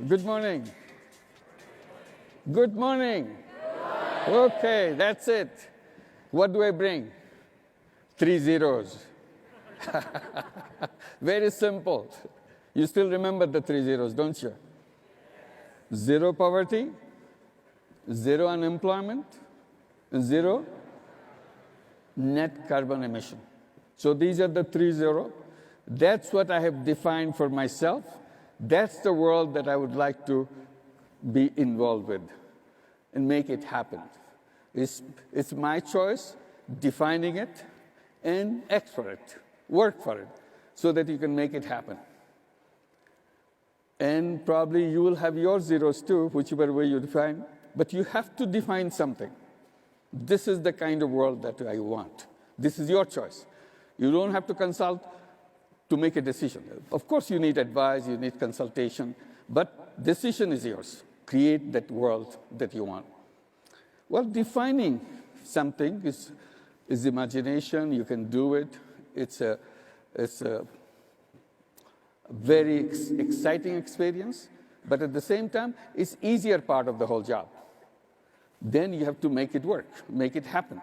Good morning. Good morning. Okay, that's it. What do I bring? 3 zeros. Very simple. You still remember the 3 zeros, don't you? Zero poverty, zero unemployment, and zero net carbon emission. So these are the 3 zero. That's what I have defined for myself. That's the world that I would like to be involved with and make it happen. It's my choice, defining it, and act for it, work for it, so that you can make it happen. And probably you will have your zeros too, whichever way you define, but you have to define something. This is the kind of world that I want. This is your choice. You don't have to consult to make a decision. Of course, you need advice, you need consultation, but decision is yours. Create that world that you want. Well, defining something is imagination. You can do it. It's a very exciting experience, but at the same time, it's easier part of the whole job. Then you have to make it work, make it happen.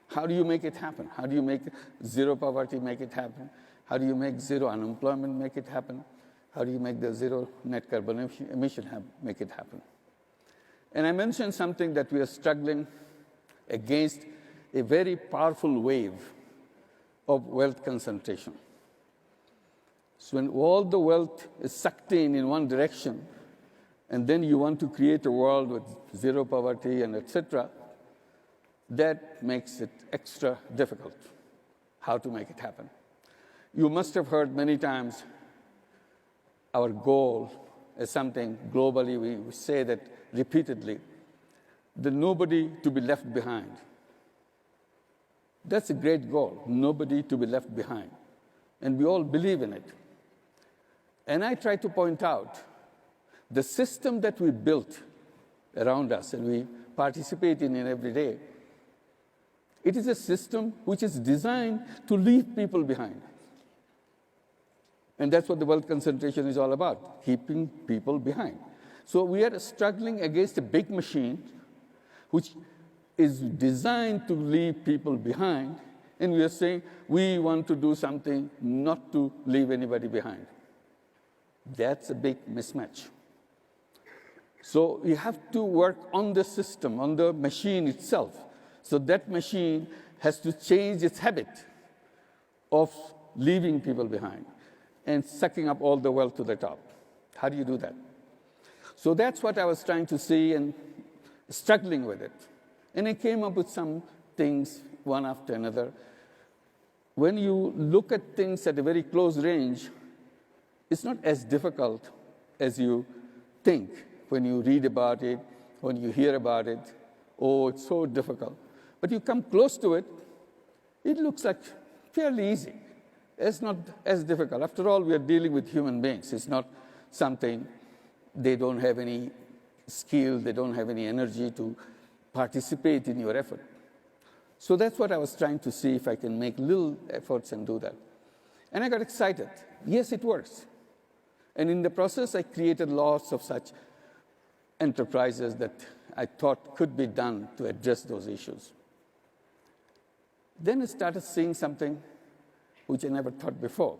How do you make it happen? How do you make zero poverty make it happen? How do you make zero unemployment make it happen? How do you make the zero net carbon emission make it happen? And I mentioned something that we are struggling against a very powerful wave of wealth concentration. So when all the wealth is sucked in one direction, and then you want to create a world with zero poverty and etc., that makes it extra difficult how to make it happen. You must have heard many times our goal is something globally, we say that repeatedly, that nobody to be left behind. That's a great goal, nobody to be left behind. And we all believe in it. And I try to point out the system that we built around us and we participate in every day, it is a system which is designed to leave people behind. And that's what the wealth concentration is all about, keeping people behind. So we are struggling against a big machine which is designed to leave people behind, and we are saying we want to do something not to leave anybody behind. That's a big mismatch. So you have to work on the system, on the machine itself. So that machine has to change its habit of leaving people behind and sucking up all the wealth to the top. How do you do that? So that's what I was trying to see and struggling with it. And I came up with some things, one after another. When you look at things at a very close range, it's not as difficult as you think when you read about it, when you hear about it. Oh, it's so difficult. But you come close to it, it looks like fairly easy. It's not as difficult. After all, we are dealing with human beings. It's not something they don't have any skill, they don't have any energy to participate in your effort. So that's what I was trying to see if I can make little efforts and do that. And I got excited. Yes, it works. And in the process, I created lots of such enterprises that I thought could be done to address those issues. Then I started seeing something which I never thought before.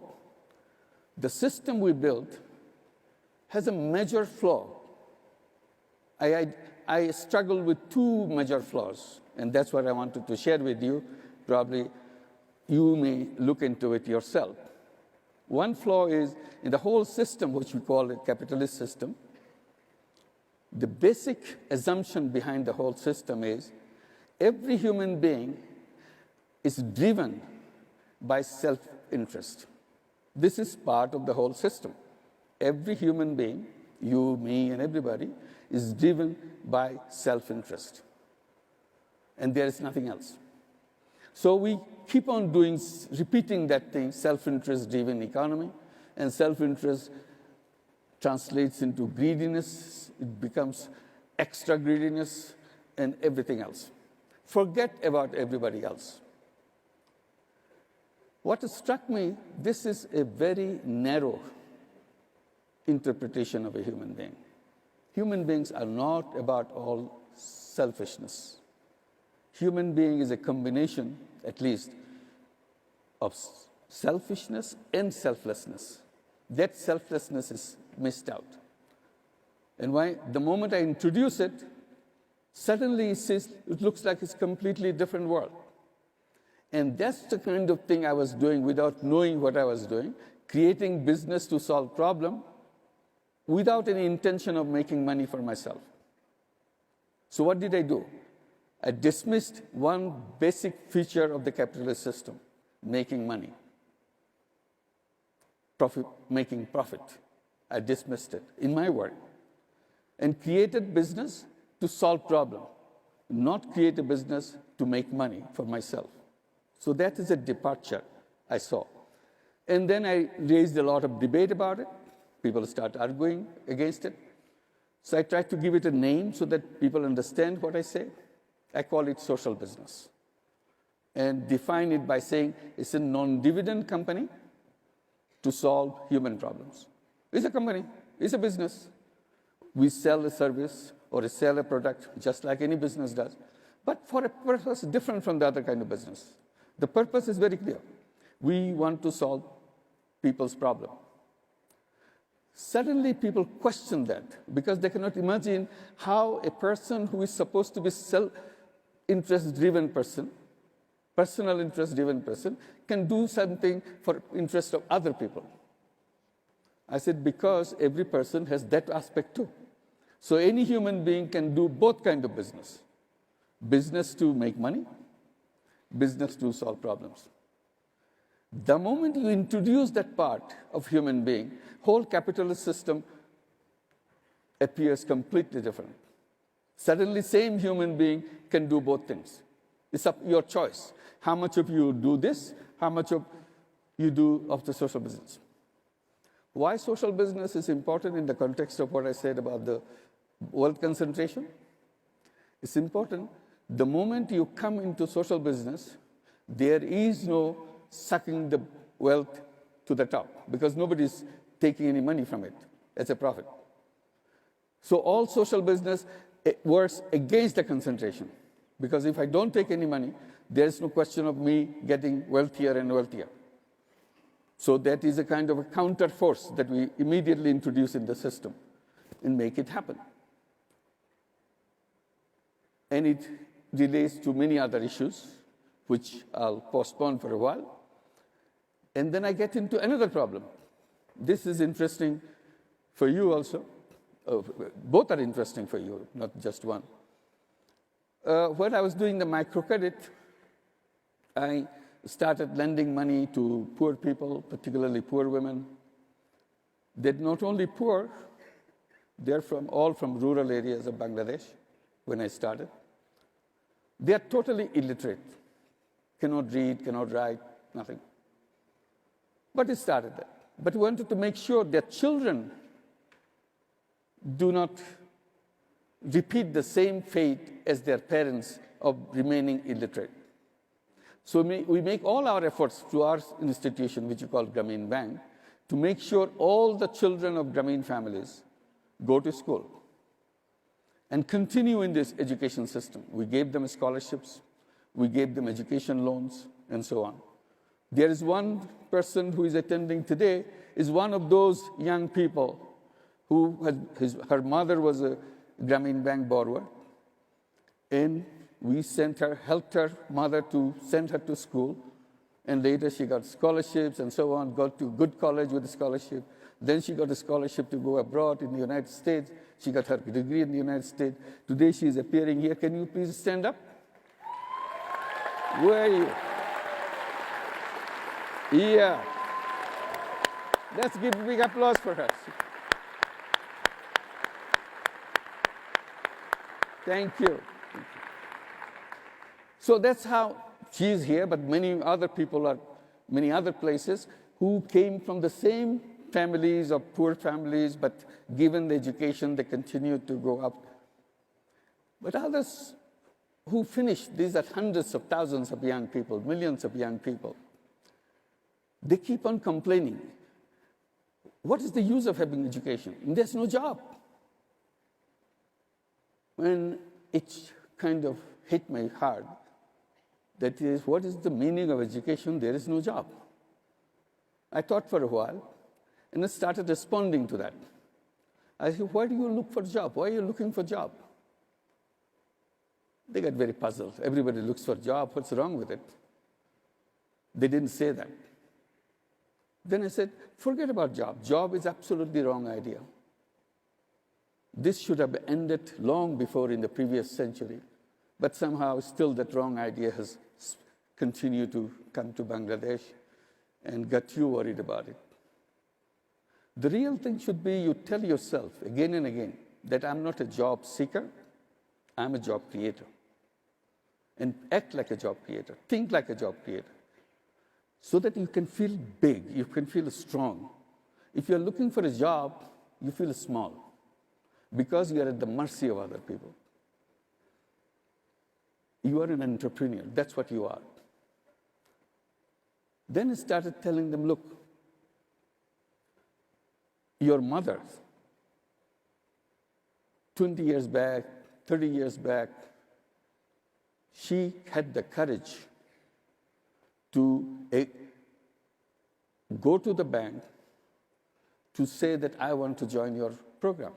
The system we built has a major flaw. I struggle with 2 major flaws, and that's what I wanted to share with you. Probably you may look into it yourself. One flaw is in the whole system, which we call a capitalist system. The basic assumption behind the whole system is every human being is driven by self-interest. This is part of the whole system. Every human being, you, me, and everybody, is driven by self-interest. And there is nothing else. So we keep on repeating that thing, self-interest-driven economy, and self-interest translates into greediness. It becomes extra greediness and everything else. Forget about everybody else. What struck me, this is a very narrow interpretation of a human being. Human beings are not about all selfishness. Human being is a combination, at least, of selfishness and selflessness. That selflessness is missed out. And why? The moment I introduce it, suddenly it looks like it's a completely different world. And that's the kind of thing I was doing without knowing what I was doing, creating business to solve problem without any intention of making money for myself. So what did I do? I dismissed one basic feature of the capitalist system, making money, making profit. I dismissed it in my work and created business to solve problem, not create a business to make money for myself. So that is a departure I saw. And then I raised a lot of debate about it. People start arguing against it. So I tried to give it a name so that people understand what I say. I call it social business. And define it by saying it's a non-dividend company to solve human problems. It's a company, it's a business. We sell a service or sell a product just like any business does, but for a purpose different from the other kind of business. The purpose is very clear. We want to solve people's problem. Suddenly people question that because they cannot imagine how a person who is supposed to be self-interest-driven person, personal interest-driven person, can do something for interest of other people. I said, because every person has that aspect too. So any human being can do both kinds of business. Business to make money, business to solve problems. The moment you introduce that part of human being, whole capitalist system appears completely different. Suddenly, same human being can do both things. It's up your choice. How much of you do this, how much of you do of the social business. Why social business is important in the context of what I said about the wealth concentration? It's important. The moment you come into social business, there is no sucking the wealth to the top because nobody's taking any money from it as a profit. So all social business works against the concentration because if I don't take any money, there's no question of me getting wealthier and wealthier. So that is a kind of a counter force that we immediately introduce in the system and make it happen. And it relates to many other issues, which I'll postpone for a while. And then I get into another problem. This is interesting for you also. Both are interesting for you, not just one. When I was doing the microcredit, I started lending money to poor people, particularly poor women. They're not only poor, they're all from rural areas of Bangladesh when I started. They are totally illiterate, cannot read, cannot write, nothing. But it started that. But we wanted to make sure that children do not repeat the same fate as their parents of remaining illiterate. So we make all our efforts through our institution, which we call Grameen Bank, to make sure all the children of Grameen families go to school and continue in this education system. We gave them scholarships, we gave them education loans, and so on. There is one person who is attending today, is one of those young people who her mother was a Grameen Bank borrower, and we helped her mother to send her to school, and later she got scholarships and so on, got to good college with a scholarship. Then she got a scholarship to go abroad in the United States. She got her degree in the United States. Today she is appearing here. Can you please stand up? Where are you? Yeah. Let's give a big applause for her. Thank you. So that's how she's here, but many other people are many other places who came from the same families or poor families, but given the education, they continue to go up. But others who finished, these are hundreds of thousands of young people, millions of young people, they keep on complaining. what is the use of having education? There's no job. When it kind of hit my heart, that is, what is the meaning of education? There is no job. I thought for a while, and I started responding to that. I said, why do you look for a job? Why are you looking for a job? They got very puzzled. Everybody looks for a job. What's wrong with it? They didn't say that. Then I said, forget about job. Job is absolutely wrong idea. This should have ended long before in the previous century. But somehow still that wrong idea has continued to come to Bangladesh and got you worried about it. The real thing should be you tell yourself again and again that I'm not a job seeker, I'm a job creator. And act like a job creator, think like a job creator, so that you can feel big, you can feel strong. If you're looking for a job, you feel small because you are at the mercy of other people. You are an entrepreneur, that's what you are. Then I started telling them, look, your mother, 20 years back, 30 years back, she had the courage to go to the bank to say that I want to join your program.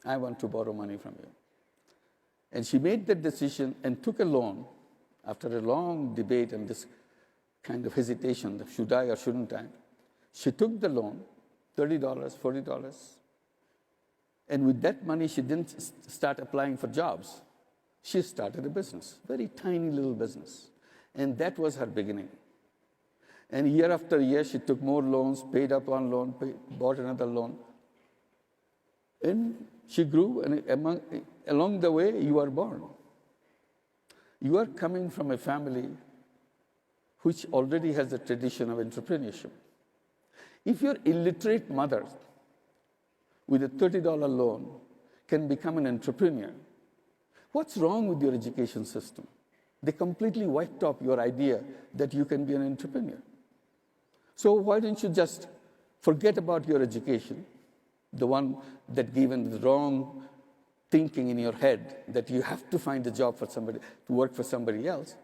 I want to borrow money from you. And she made that decision and took a loan after a long debate and this kind of hesitation, should I or shouldn't I? She took the loan, $30, $40. And with that money, she didn't start applying for jobs. She started a business, very tiny little business. And that was her beginning. And year after year, she took more loans, paid up one loan, bought another loan. And she grew, and along the way, you are born. You are coming from a family which already has a tradition of entrepreneurship. If your illiterate mother with a $30 loan can become an entrepreneur, what's wrong with your education system? They completely wiped off your idea that you can be an entrepreneur. So why don't you just forget about your education, the one that given the wrong thinking in your head that you have to find a job for somebody, to work for somebody else.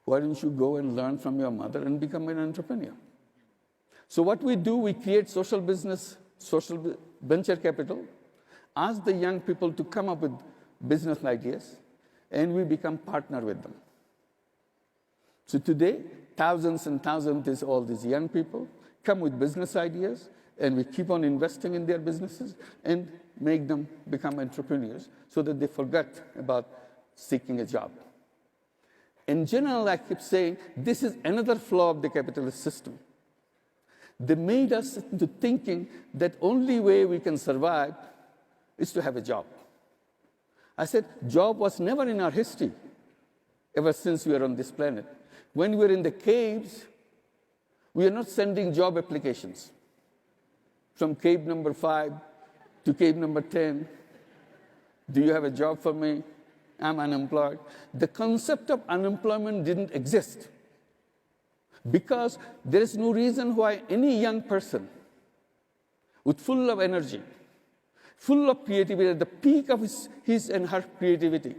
Why don't you go and learn from your mother and become an entrepreneur? So what we do, we create social business, social venture capital, ask the young people to come up with business ideas, and we become partner with them. So today, thousands and thousands of all these young people come with business ideas, and we keep on investing in their businesses and make them become entrepreneurs so that they forget about seeking a job. In general, I keep saying, this is another flaw of the capitalist system. They made us into thinking that only way we can survive is to have a job. I said, job was never in our history, ever since we are on this planet. When we were in the caves, we are not sending job applications from cave number 5 to cave number 10. Do you have a job for me? I'm unemployed. The concept of unemployment didn't exist because there is no reason why any young person with full of energy, full of creativity, at the peak of his and her creativity,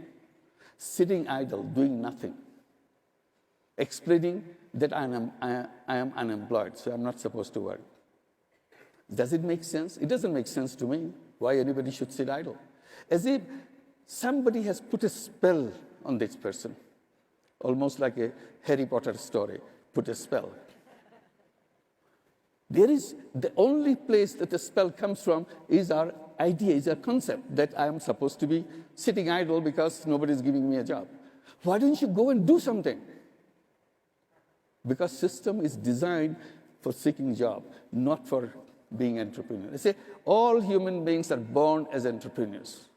sitting idle, doing nothing, explaining that I am unemployed, so I'm not supposed to work. Does it make sense? It doesn't make sense to me why anybody should sit idle. As if somebody has put a spell on this person, almost like a Harry Potter story, put a spell. There is the only place that the spell comes from is our idea, is our concept that I am supposed to be sitting idle because nobody's giving me a job. Why don't you go and do something? Because system is designed for seeking job, not for being entrepreneur. I say all human beings are born as entrepreneurs.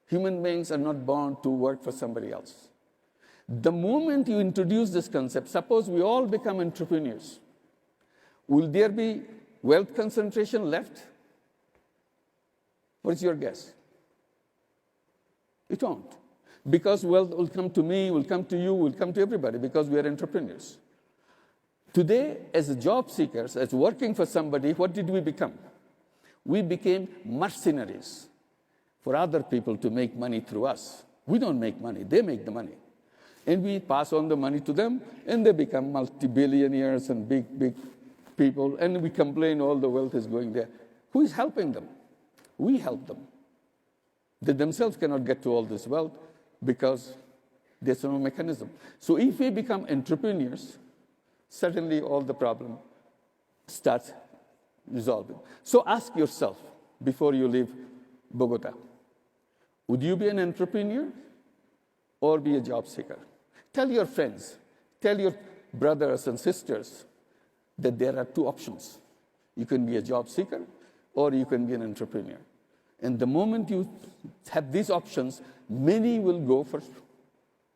Human beings are not born to work for somebody else. The moment you introduce this concept, suppose we all become entrepreneurs, will there be wealth concentration left? What is your guess? It won't. Because wealth will come to me, will come to you, will come to everybody because we are entrepreneurs. Today, as job seekers, as working for somebody, what did we become? We became mercenaries for other people to make money through us. We don't make money, they make the money. And we pass on the money to them, and they become multi-billionaires and big, big people, and we complain all the wealth is going there. Who is helping them? We help them. They themselves cannot get to all this wealth because there's no mechanism. So if we become entrepreneurs, suddenly all the problem starts resolving. So ask yourself before you leave Bogota, would you be an entrepreneur or be a job seeker? Tell your friends, tell your brothers and sisters that there are two options. You can be a job seeker or you can be an entrepreneur. And the moment you have these options, many will go for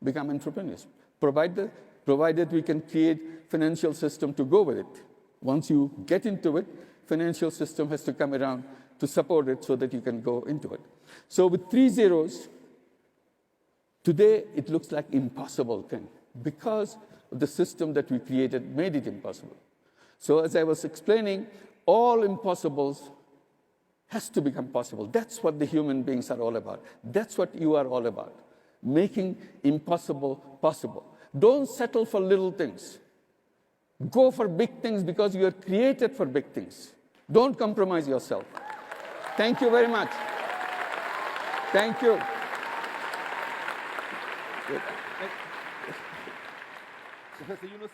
become entrepreneurs, provided we can create financial system to go with it. Once you get into it, financial system has to come around to support it so that you can go into it. So with 3 zeros, today it looks like impossible thing because the system that we created made it impossible. So as I was explaining, all impossibles has to become possible. That's what the human beings are all about. That's what you are all about, making impossible possible. Don't settle for little things. Go for big things because you are created for big things. Don't compromise yourself. Thank you very much. Thank you. Professor Yunus,